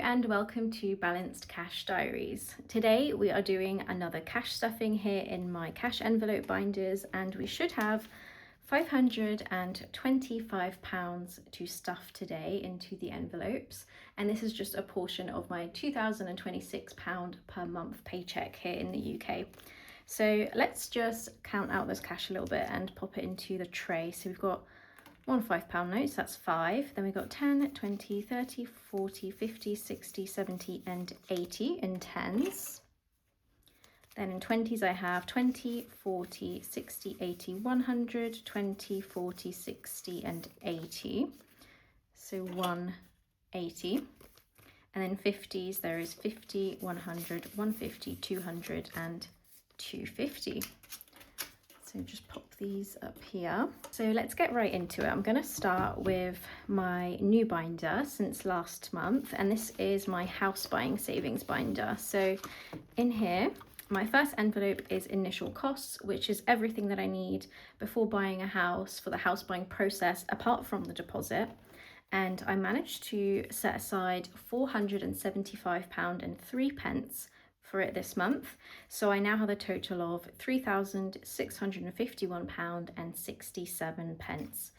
and welcome to Balanced Cash Diaries. Today we are doing another cash stuffing here in my cash envelope binders, and we should have £525 to stuff today into the envelopes, and this is just a portion of my £2,026 per month paycheck here in the UK. So let's just count out this cash a little bit and pop it into the tray. So we've got one £5 notes, that's 5. Then we've got 10, 20, 30, 40, 50, 60, 70 and 80 in 10s. Then in 20s I have 20, 40, 60, 80, 100, 20, 40, 60 and 80. So 180. And then 50s there is 50, 100, 150, 200 and 250. So just pop these up here. So let's get right into it. I'm going to start with my new binder since last month, and this is my house buying savings binder. So in here, my first envelope is initial costs, which is everything that I need before buying a house for the house buying process apart from the deposit. And I managed to set aside £475.03 for it this month, so I now have a total of £3,651.67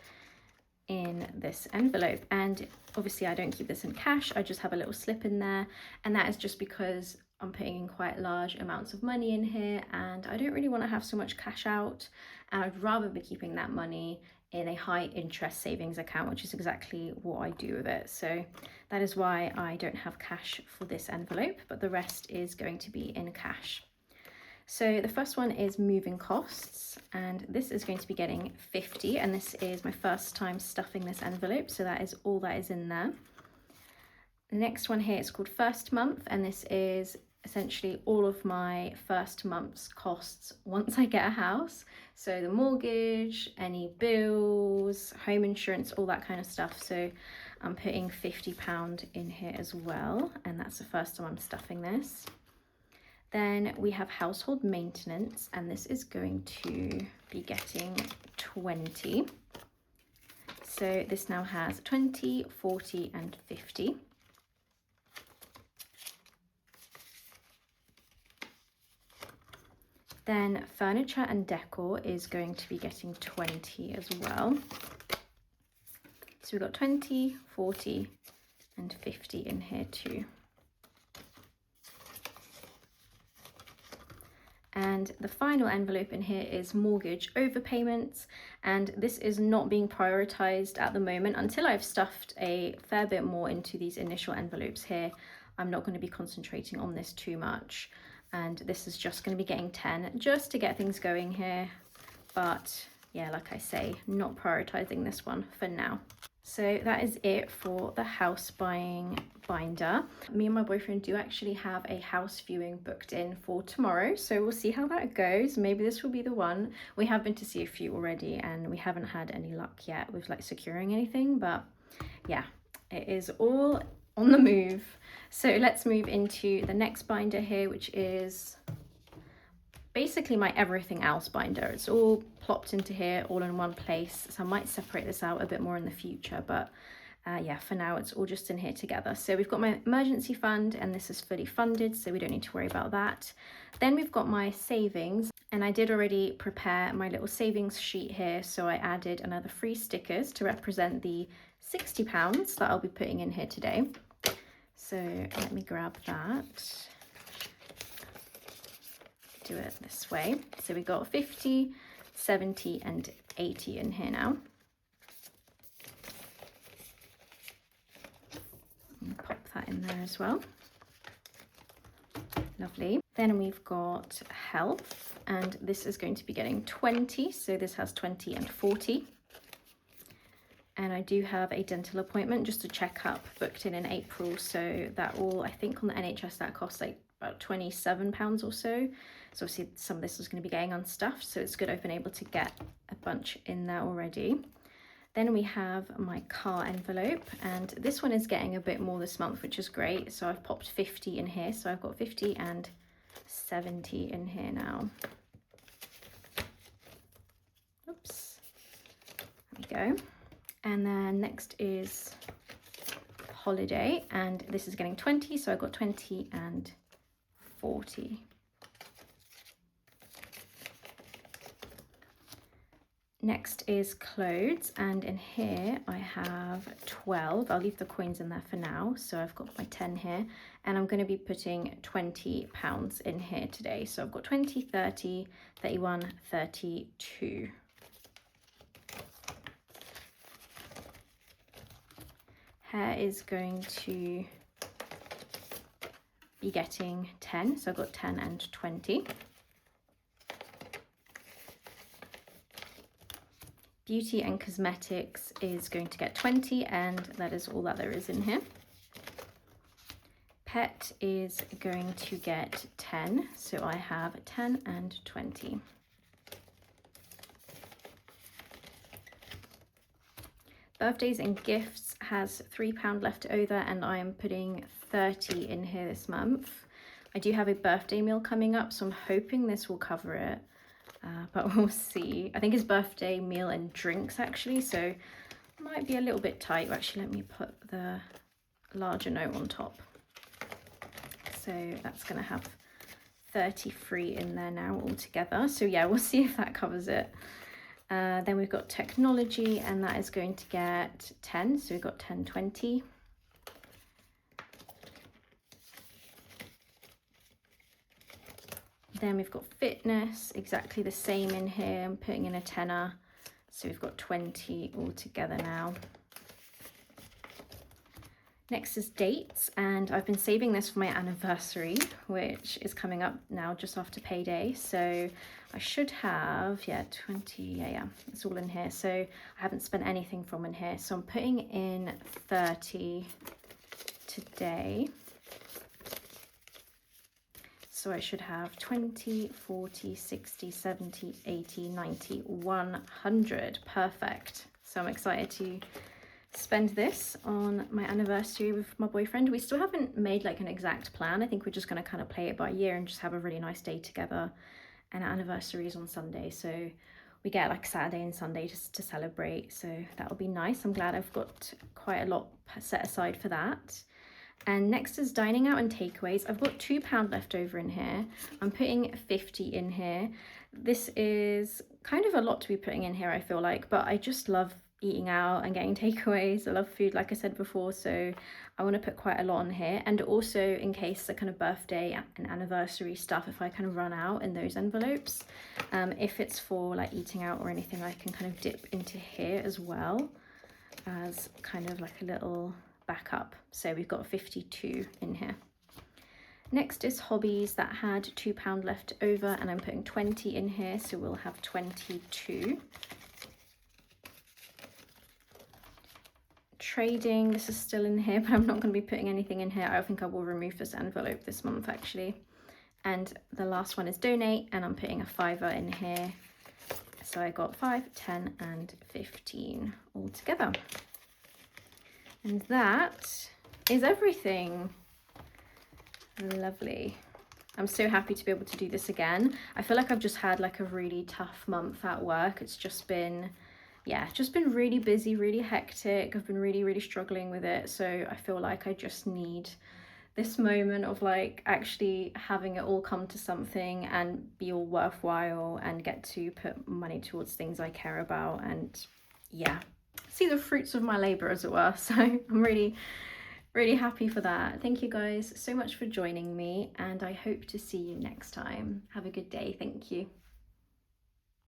in this envelope. And obviously I don't keep this in cash, I just have a little slip in there, and that is just because I'm putting in quite large amounts of money in here and I don't really want to have so much cash out, and I'd rather be keeping that money in a high interest savings account, which is exactly what I do with it. So that is why I don't have cash for this envelope, but the rest is going to be in cash. So the first one is moving costs, and this is going to be getting 50, and this is my first time stuffing this envelope, so that is all that is in there. The next one here is called first month, and this is essentially all of my first month's costs once I get a house. So the mortgage, any bills, home insurance, all that kind of stuff. So I'm putting £50 in here as well, and that's the first time I'm stuffing this. Then we have household maintenance, and this is going to be getting 20. So this now has 20, 40 and 50. Then furniture and decor is going to be getting 20 as well. So we've got 20, 40 and 50 in here too. And the final envelope in here is mortgage overpayments, and this is not being prioritized at the moment until I've stuffed a fair bit more into these initial envelopes here. I'm not going to be concentrating on this too much, and this is just going to be getting 10 just to get things going here. But yeah, like I say, not prioritizing this one for now. So that is it for the house buying binder. Me and my boyfriend do actually have a house viewing booked in for tomorrow, so we'll see how that goes. Maybe this will be the one. We have been to see a few already and we haven't had any luck yet with like securing anything, but yeah, it is all on the move. So let's move into the next binder here, which is basically my everything else binder. It's all plopped into here all in one place, so I might separate this out a bit more in the future, but yeah, for now it's all just in here together. So we've got my emergency fund, and this is fully funded, so we don't need to worry about that. Then we've got my savings, and I did already prepare my little savings sheet here, so I added another 3 stickers to represent the £60 that I'll be putting in here today. So let me grab that. Do it this way. So we got 50, 70 and 80 in here now. And pop that in there as well. Lovely. Then we've got health, and this is going to be getting 20. So this has 20 and 40. And I do have a dental appointment, just a checkup, booked in April. So that all, I think on the NHS, that costs like about £27 or so. So obviously some of this is going to be getting unstuffed, so it's good I've been able to get a bunch in there already. Then we have my car envelope, and this one is getting a bit more this month, which is great. So I've popped 50 in here, so I've got 50 and 70 in here now. Oops, there we go. And then next is holiday, and this is getting 20, so I've got 20 and 40. Next is clothes, and in here I have 12. I'll leave the coins in there for now. So I've got my 10 here, and I'm going to be putting £20 in here today. So I've got 20, 30, 31, 32. Hair is going to be getting 10. So I've got 10 and 20. Beauty and cosmetics is going to get 20, and that is all that there is in here. Pet is going to get 10, so I have 10 and 20. Birthdays and gifts has £3 left over, and I am putting 30 in here this month. I do have a birthday meal coming up, so I'm hoping this will cover it. But we'll see. I think it's birthday meal and drinks actually, so might be a little bit tight. Actually, let me put the larger note on top. So that's going to have 33 in there now altogether. So yeah, we'll see if that covers it. Then we've got technology, and that is going to get 10. So we've got 10, 20. Then we've got fitness, exactly the same in here. I'm putting in a tenner, so we've got 20 all together now. Next is dates, and I've been saving this for my anniversary, which is coming up now just after payday. So I should have, 20, yeah, it's all in here. So I haven't spent anything from in here. So I'm putting in 30 today. So I should have 20, 40, 60, 70, 80, 90, 100. Perfect. So I'm excited to spend this on my anniversary with my boyfriend. We still haven't made like an exact plan. I think we're just going to kind of play it by ear and just have a really nice day together. And our anniversary is on Sunday, so we get like Saturday and Sunday just to celebrate. So that'll be nice. I'm glad I've got quite a lot set aside for that. And next is dining out and takeaways. I've got £2 left over in here. I'm putting 50 in here. This is kind of a lot to be putting in here, I feel like, but I just love eating out and getting takeaways. I love food, like I said before, so I want to put quite a lot on here. And also in case the kind of birthday and anniversary stuff, if I kind of run out in those envelopes, if it's for like eating out or anything, I can kind of dip into here as well as kind of like a little backup. So we've got 52 in here. Next is hobbies. That had £2 left over, and I'm putting 20 in here, so we'll have 22. Trading, this is still in here, but I'm not going to be putting anything in here. I think I will remove this envelope this month actually. And the last one is donate, and I'm putting a £5 in here. So I got 5, 10 and 15 all together. And that is everything. Lovely. I'm so happy to be able to do this again. I feel like I've just had like a really tough month at work. It's just been, just been really busy, really hectic. I've been really struggling with it. So I feel like I just need this moment of like actually having it all come to something and be all worthwhile and get to put money towards things I care about and see the fruits of my labor, as it were. So I'm really happy for that. Thank you guys so much for joining me, and I hope to see you next time. Have a good day. Thank you.